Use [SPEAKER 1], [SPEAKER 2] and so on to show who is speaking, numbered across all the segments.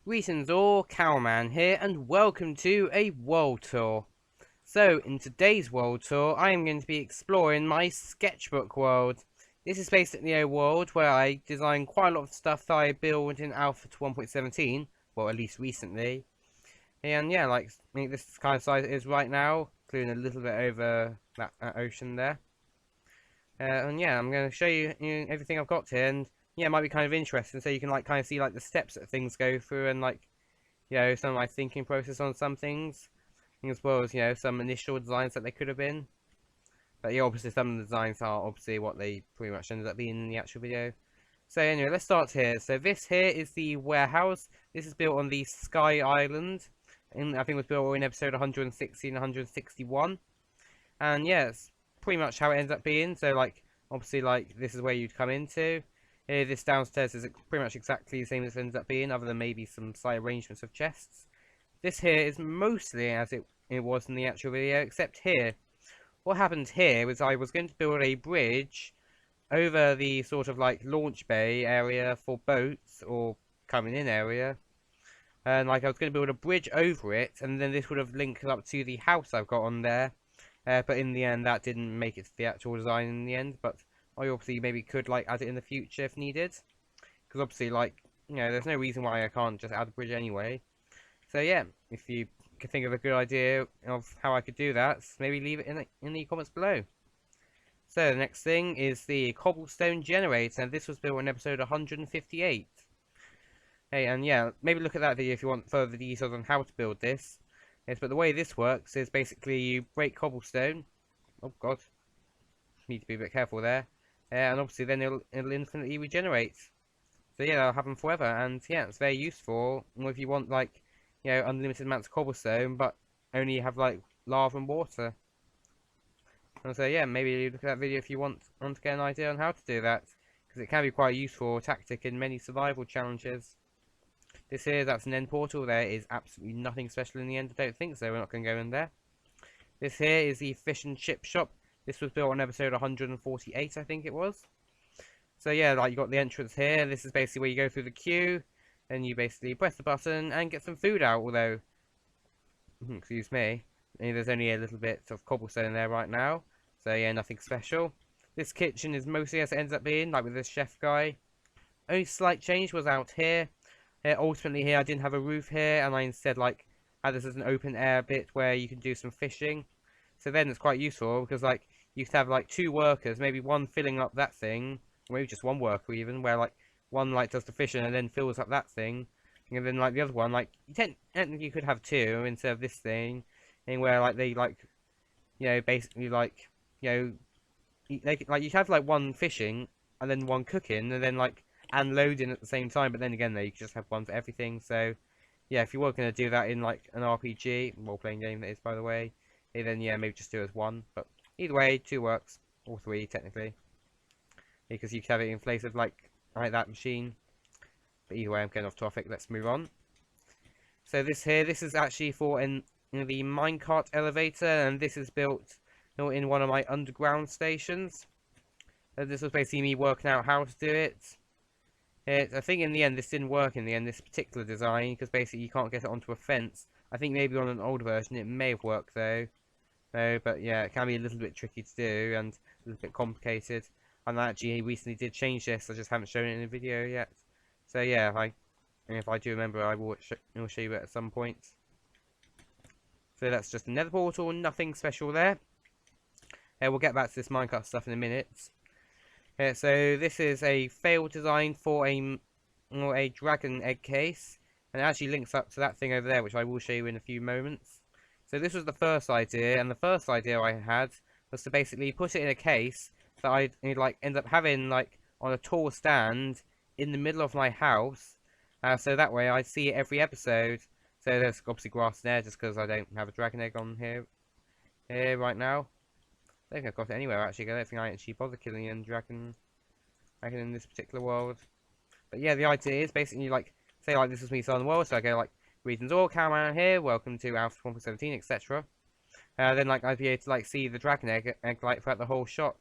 [SPEAKER 1] Greetings all, Cowman here, and welcome to a world tour. So, in today's world tour, I am going to be exploring my sketchbook world. This is basically a world where I design quite a lot of stuff that I build in Alpha to 1.17, well, at least recently. And yeah, like, I think this kind of size it is right now, including a little bit over that ocean there. And yeah, I'm going to show you, everything I've got here, and yeah, it might be kind of interesting, so you can like kind of see like the steps that things go through, and like some of my thinking process on some things, as well as, some initial designs that they could have been. But yeah, obviously some of the designs are obviously what they pretty much ended up being in the actual video. So anyway, let's start here. So this here is the warehouse. This is built on the Sky Island. And I think it was built in episode 160 and 161. And yeah, it's pretty much how it ends up being. So like, obviously like, this is where you'd come into. This downstairs is pretty much exactly the same as it ends up being, other than maybe some slight arrangements of chests. This here is mostly as it was in the actual video, except here. What happened here was I was going to build a bridge over the sort of like launch bay area for boats, or coming in area. And like I was going to build a bridge over it, and then this would have linked up to the house I've got on there. But in the end, that didn't make it to the actual design in the end, but I obviously maybe could like add it in the future if needed, because obviously like there's no reason why I can't just add a bridge anyway. So yeah, if you can think of a good idea of how I could do that, maybe leave it in the comments below. So the next thing is the cobblestone generator, and this was built in episode 158. Hey, and yeah, maybe look at that video if you want further details on how to build this. Yes, but the way this works is basically you break cobblestone. Oh god, need to be a bit careful there. And obviously then it'll infinitely regenerate. So yeah, that'll happen forever, and yeah, it's very useful if you want like, unlimited amounts of cobblestone, but only have like lava and water. And so yeah, maybe look at that video if you want to get an idea on how to do that, because it can be quite a useful tactic in many survival challenges. This here, that's an end portal. There is absolutely nothing special in the end, I don't think so. We're not going to go in there. This here is the fish and chip shop. This was built on episode 148, I think it was. So yeah, like you got the entrance here. This is basically where you go through the queue, and you basically press the button and get some food out. Although, excuse me, there's only a little bit of cobblestone in there right now. So yeah, nothing special. This kitchen is mostly as it ends up being, like with this chef guy. Only slight change was out here. Ultimately here I didn't have a roof here, and I instead like had this as an open air bit where you can do some fishing. So then it's quite useful, because like you could have like two workers, maybe one filling up that thing, or maybe just one worker even, where like one like does the fishing and then fills up that thing, and then like the other one, like you could have two instead of this thing, and where like they like basically like they like you have like one fishing and then one cooking and then like and loading at the same time, but then again though you could just have one for everything. So yeah, if you were going to do that in like an RPG role-playing game, that is, by the way, then yeah, maybe just do it as one. But either way, two works, or three technically, because you can have it in place of like that machine. But either way, I'm getting off topic. Let's move on. So this here, this is actually for the minecart elevator, and this is built in one of my underground stations. This was basically me working out how to do it. I think in the end this didn't work in the end, this particular design, because basically you can't get it onto a fence. I think maybe on an older version it may have worked though. But yeah, it can be a little bit tricky to do and a little bit complicated. And I actually recently did change this, I just haven't shown it in a video yet. So yeah, if I do remember, I will show you it at some point. So that's just a nether portal, nothing special there. We'll get back to this minecart stuff in a minute. So this is a failed design for a dragon egg case, and it actually links up to that thing over there, which I will show you in a few moments. So this was the first idea, and the first idea I had was to basically put it in a case that I'd like end up having like on a tall stand in the middle of my house, so that way I see it every episode. So there's obviously grass there, just because I don't have a dragon egg on here right now. I don't think I've got it anywhere actually. I don't think I actually bother killing a dragon in this particular world. But yeah, the idea is basically like, say like this is me starting the world, so I go like, greetings all, Cowman here, welcome to Alpha 1.17, etc. Then like I'd be able to like see the dragon egg like throughout the whole shot.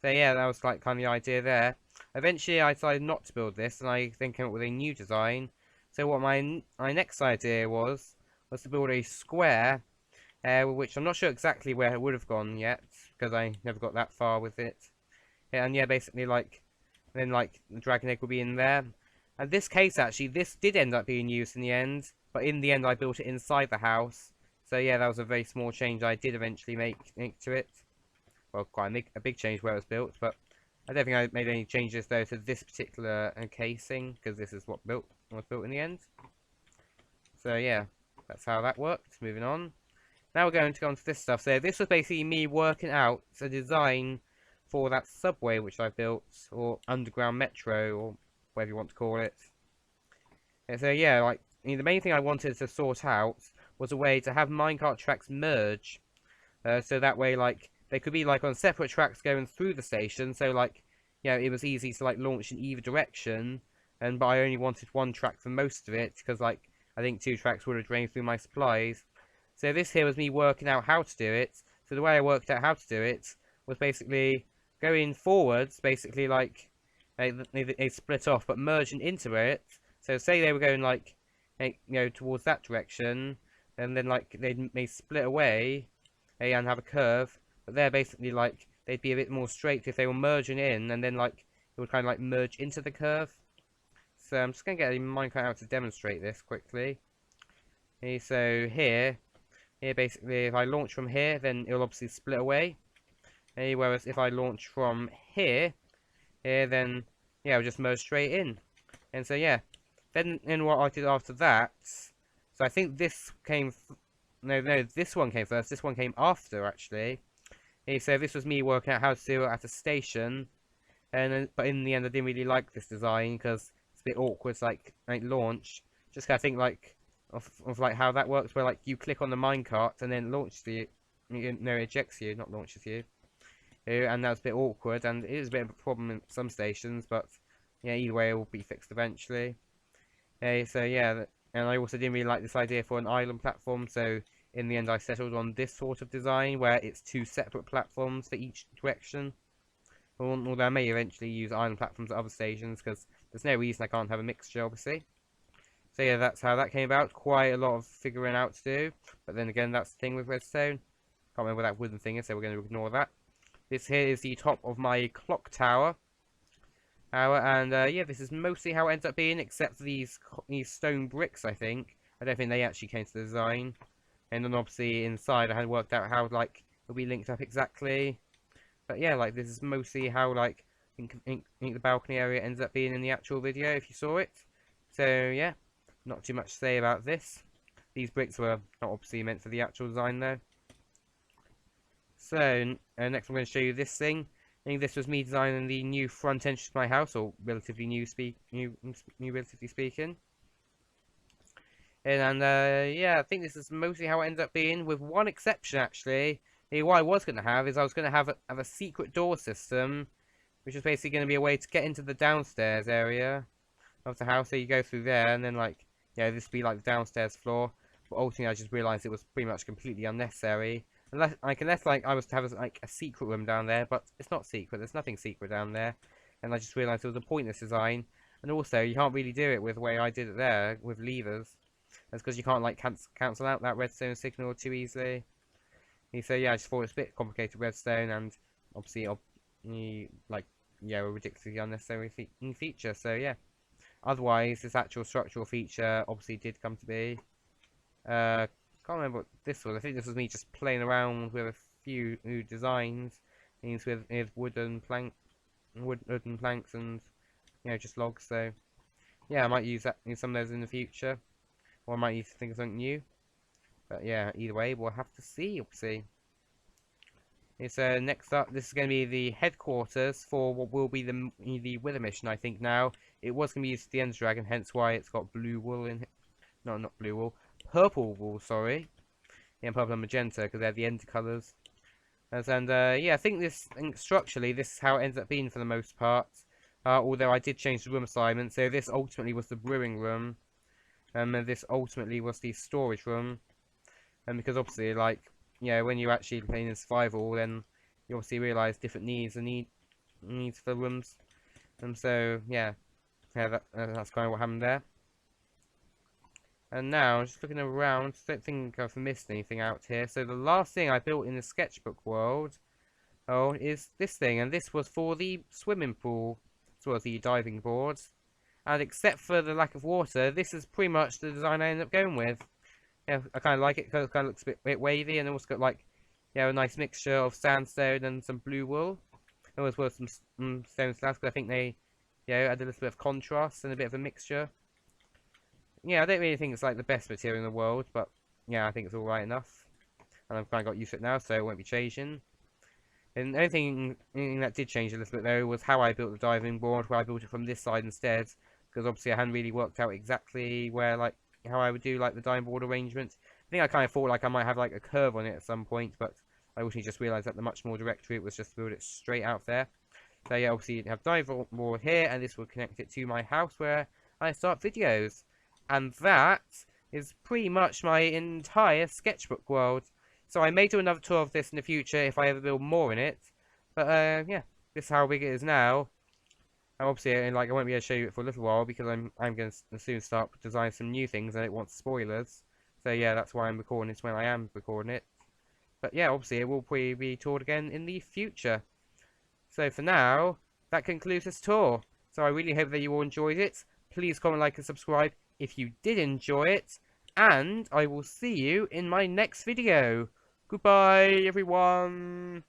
[SPEAKER 1] So yeah, that was like kind of the idea there. Eventually I decided not to build this, and I then came up with a new design, So what my next idea was to build a square, which I'm not sure exactly where it would have gone yet, because I never got that far with it. Yeah, and yeah, basically like then like the dragon egg will be in there. And this case actually, this did end up being used in the end, but in the end I built it inside the house. So yeah, that was a very small change I did eventually make to it. Well, quite a big change where it was built, but I don't think I made any changes though to this particular casing, because this is what was built in the end. So yeah, that's how that worked. Moving on. Now we're going to go on to this stuff. So this was basically me working out a design for that subway which I built, or underground metro, or whatever you want to call it. And so yeah, like the main thing I wanted to sort out was a way to have minecart tracks merge. So that way, like, they could be, like, on separate tracks going through the station, so, like, you know, it was easy to, like, launch in either direction, but I only wanted one track for most of it, because, like, I think 2 tracks would have drained through my supplies. So this here was me working out how to do it. So the way I worked out how to do it was basically going forwards, basically, like, they split off, but merging into it. So say they were going, like, you know, towards that direction, and then, like, they split away, and have a curve, but they're basically like they'd be a bit more straight if they were merging in, and then like it would kind of like merge into the curve. So I'm just gonna get a minecart out to demonstrate this quickly. Okay, so here basically if I launch from here, then it'll obviously split away. Okay, whereas if I launch from here, then yeah, it'll just merge straight in. And so yeah, then what I did after that. So I think this came. No, this one came first. This one came after, actually. So this was me working out how to do it at a station, but in the end, I didn't really like this design because it's a bit awkward, like launch. Just kind of think like of like how that works, where like you click on the minecart and then it launches you. No, it ejects you, not launches you. And that's a bit awkward, and it is a bit of a problem in some stations, but yeah, either way, it will be fixed eventually. So yeah, and I also didn't really like this idea for an island platform, so in the end I settled on this sort of design, where it's 2 separate platforms for each direction. Although I may eventually use island platforms at other stations, because there's no reason I can't have a mixture, obviously. So yeah, that's how that came about. Quite a lot of figuring out to do, but then again, that's the thing with redstone. Can't remember what that wooden thing is, so we're going to ignore that. This here is the top of my clock tower. And yeah, this is mostly how it ends up being, except for these stone bricks, I think. I don't think they actually came to the design. And then obviously inside I had worked out how, like, it'll be linked up exactly. But yeah, like, this is mostly how, like, the balcony area ends up being in the actual video, if you saw it. So yeah, not too much to say about this. These bricks were not obviously meant for the actual design, though. So, next I'm going to show you this thing. I think this was me designing the new front entrance to my house, or relatively new relatively speaking. And yeah, I think this is mostly how it ends up being, with one exception actually. What I was going to have is I was going to have a secret door system, which is basically going to be a way to get into the downstairs area of the house. So you go through there, and then like, yeah, this would be like the downstairs floor. But ultimately, I just realised it was pretty much completely unnecessary. Unless like I was to have like a secret room down there, but it's not secret. There's nothing secret down there, and I just realised it was a pointless design. And also, you can't really do it with the way I did it there with levers. That's because you can't like cancel out that redstone signal too easily. And so yeah, I just thought it's a bit complicated redstone, and obviously like yeah, a ridiculously unnecessary feature. So yeah. Otherwise, this actual structural feature obviously did come to be. Can't remember what this was. I think this was me just playing around with a few new designs, things with wooden planks and just logs. So yeah, I might use that in some of those in the future, or I might need to think of something new. But yeah, either way, we'll have to see. We'll see. It's next up. This is going to be the headquarters for what will be the Wither mission. I think now it was going to be used to the Ender Dragon, hence why it's got blue wool in it. No, not blue wool. Purple wool, sorry. Yeah, purple and magenta, because they're the Ender colours. And yeah, I think structurally, this is how it ends up being for the most part. Although I did change the room assignment, so this ultimately was the brewing room. And this ultimately was the storage room. And because obviously, like, when you're actually playing in survival, then you obviously realise different needs for rooms. And so, yeah, that's kind of what happened there. And now, just looking around, don't think I've missed anything out here. So the last thing I built in the sketchbook world, is this thing. And this was for the swimming pool, as well as the diving boards. And except for the lack of water, this is pretty much the design I ended up going with. Yeah, I kind of like it because it kind of looks a bit wavy, and also got like, a nice mixture of sandstone and some blue wool. And as well as some stone slabs, because I think they, add a little bit of contrast and a bit of a mixture. Yeah, I don't really think it's like the best material in the world, but yeah, I think it's alright enough. And I've kind of got used to it now, so it won't be changing. And the only thing that did change a little bit though was how I built the diving board, where I built it from this side instead, because obviously I hadn't really worked out exactly where, like, how I would do like the diving board arrangement. I think I kind of thought like I might have like a curve on it at some point, but I recently just realised that the much more direct route was just to build it straight out there. So yeah, obviously you have diving board here, and this will connect it to my house where I start videos. And that is pretty much my entire sketchbook world. So I may do another tour of this in the future if I ever build more in it. But yeah, this is how big it is now. And obviously, like, I won't be able to show you it for a little while because I'm going to soon start designing some new things. I don't want spoilers. So yeah, that's why I'm recording this when I am recording it. But yeah, obviously it will probably be toured again in the future. So for now, that concludes this tour. So I really hope that you all enjoyed it. Please comment, like, and subscribe if you did enjoy it. And I will see you in my next video. Goodbye, everyone.